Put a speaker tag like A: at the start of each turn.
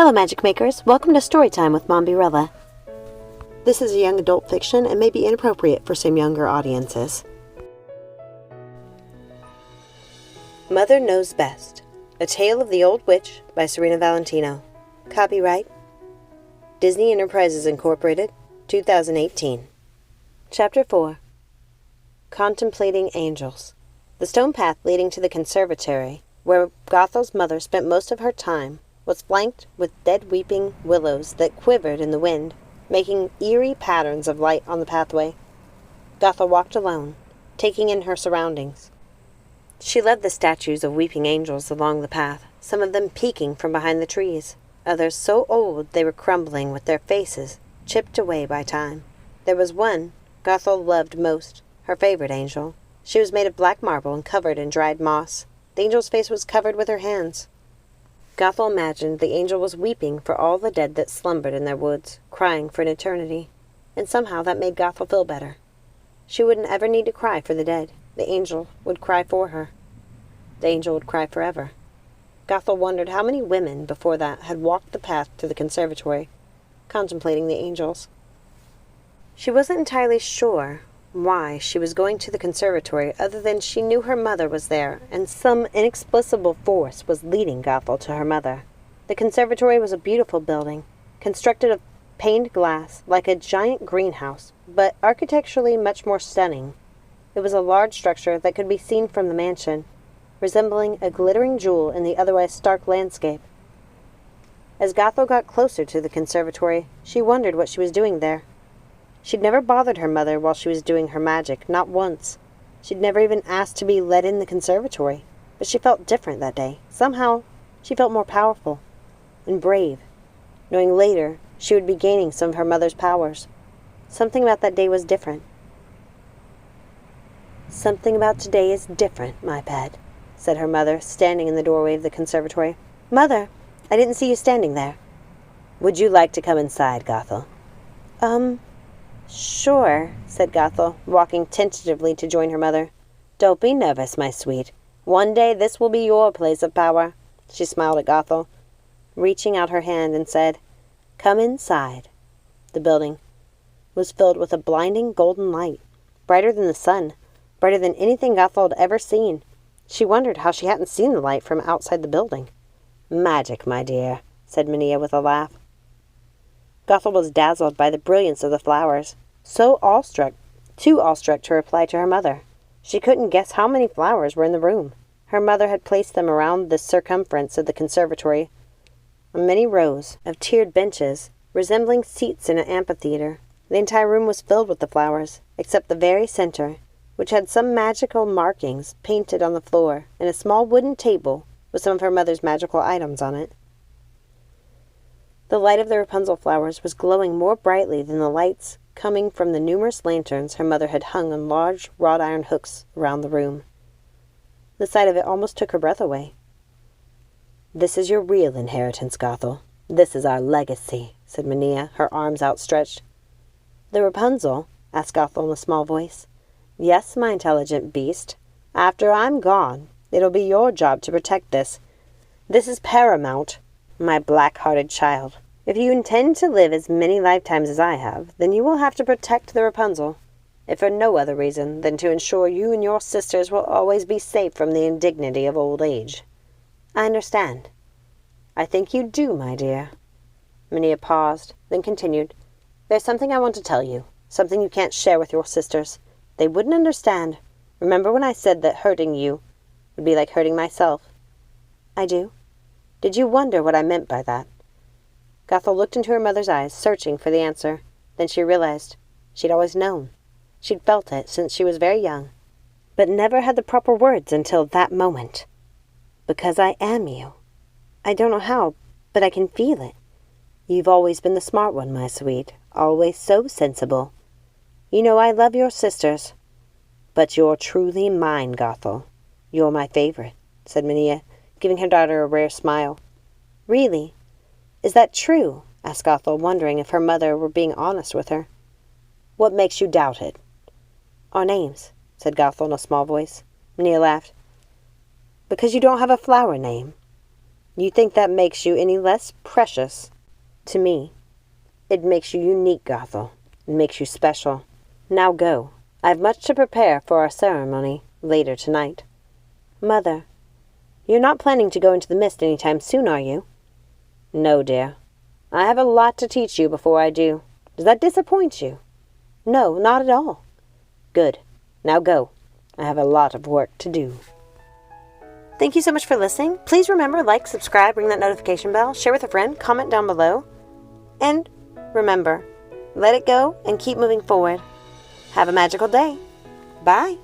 A: Hello Magic Makers, welcome to Storytime with Mombierella. This is a young adult fiction and may be inappropriate for some younger audiences. Mother Knows Best, A Tale of the Old Witch by Serena Valentino. Copyright Disney Enterprises Incorporated, 2018. Chapter 4. Contemplating Angels. The stone path leading to the conservatory, where Gothel's mother spent most of her time, was flanked with dead weeping willows that quivered in the wind, making eerie patterns of light on the pathway. Gothel walked alone, taking in her surroundings. She led the statues of weeping angels along the path, some of them peeking from behind the trees, others so old they were crumbling with their faces, chipped away by time. There was one Gothel loved most, her favorite angel. She was made of black marble and covered in dried moss. The angel's face was covered with her hands. Gothel imagined the angel was weeping for all the dead that slumbered in their woods, crying for an eternity, and somehow that made Gothel feel better. She wouldn't ever need to cry for the dead. The angel would cry for her. The angel would cry forever. Gothel wondered how many women before that had walked the path to the conservatory, contemplating the angels. She wasn't entirely sure why she was going to the conservatory other than she knew her mother was there, and some inexplicable force was leading Gothel to her mother. The conservatory was a beautiful building, constructed of paned glass like a giant greenhouse, but architecturally much more stunning. It was a large structure that could be seen from the mansion, resembling a glittering jewel in the otherwise stark landscape. As Gothel got closer to the conservatory, she wondered what she was doing there. She'd never bothered her mother while she was doing her magic, not once. She'd never even asked to be let in the conservatory, but she felt different that day. Somehow, she felt more powerful and brave, knowing later she would be gaining some of her mother's powers. Something about that day was different. "Something about today is different, my pet," said her mother, standing in the doorway of the conservatory. "Mother, I didn't see you standing there." "Would you like to come inside, Gothel?" Sure," said Gothel, walking tentatively to join her mother. "Don't be nervous, my sweet. One day this will be your place of power." She smiled at Gothel, reaching out her hand and said, "Come inside." The building was filled with a blinding golden light, brighter than the sun, brighter than anything Gothel had ever seen. She wondered how she hadn't seen the light from outside the building. "Magic, my dear," said Minia with a laugh. Gothel was dazzled by the brilliance of the flowers, too awestruck to reply to her mother. She couldn't guess how many flowers were in the room. Her mother had placed them around the circumference of the conservatory, on many rows of tiered benches, resembling seats in an amphitheater. The entire room was filled with the flowers, except the very center, which had some magical markings painted on the floor, and a small wooden table with some of her mother's magical items on it. The light of the Rapunzel flowers was glowing more brightly than the lights coming from the numerous lanterns her mother had hung on large wrought iron hooks around the room. The sight of it almost took her breath away. "This is your real inheritance, Gothel. This is our legacy," said Minia, her arms outstretched. "The Rapunzel?" asked Gothel in a small voice. "Yes, my intelligent beast. After I'm gone, it'll be your job to protect this. This is paramount, my black-hearted child. If you intend to live as many lifetimes as I have, then you will have to protect the Rapunzel, if for no other reason than to ensure you and your sisters will always be safe from the indignity of old age." "I understand." "I think you do, my dear." Minia paused, then continued. "There's something I want to tell you, something you can't share with your sisters. They wouldn't understand. Remember when I said that hurting you would be like hurting myself?" "I do." "Did you wonder what I meant by that?" Gothel looked into her mother's eyes, searching for the answer. Then she realized she'd always known. She'd felt it since she was very young, but never had the proper words until that moment. "Because I am you. I don't know how, but I can feel it. You've always been the smart one, my sweet, always so sensible. You know I love your sisters, but you're truly mine, Gothel. You're my favorite," said Minia, giving her daughter a rare smile. "Really? Is that true?" asked Gothel, wondering if her mother were being honest with her. "What makes you doubt it?" "Our names," said Gothel in a small voice. Minia laughed. "Because you don't have a flower name." You think that makes you any less precious? To me, it makes you unique, Gothel. It makes you special. Now go. I have much to prepare for our ceremony later tonight. Mother, you're not planning to go into the mist any time soon, are you? No, dear. I have a lot to teach you before I do. Does that disappoint you? No, not at all. Good. Now go. I have a lot of work to do. Thank you so much for listening. Please remember, like, subscribe, ring that notification bell, share with a friend, comment down below. And remember, let it go and keep moving forward. Have a magical day. Bye.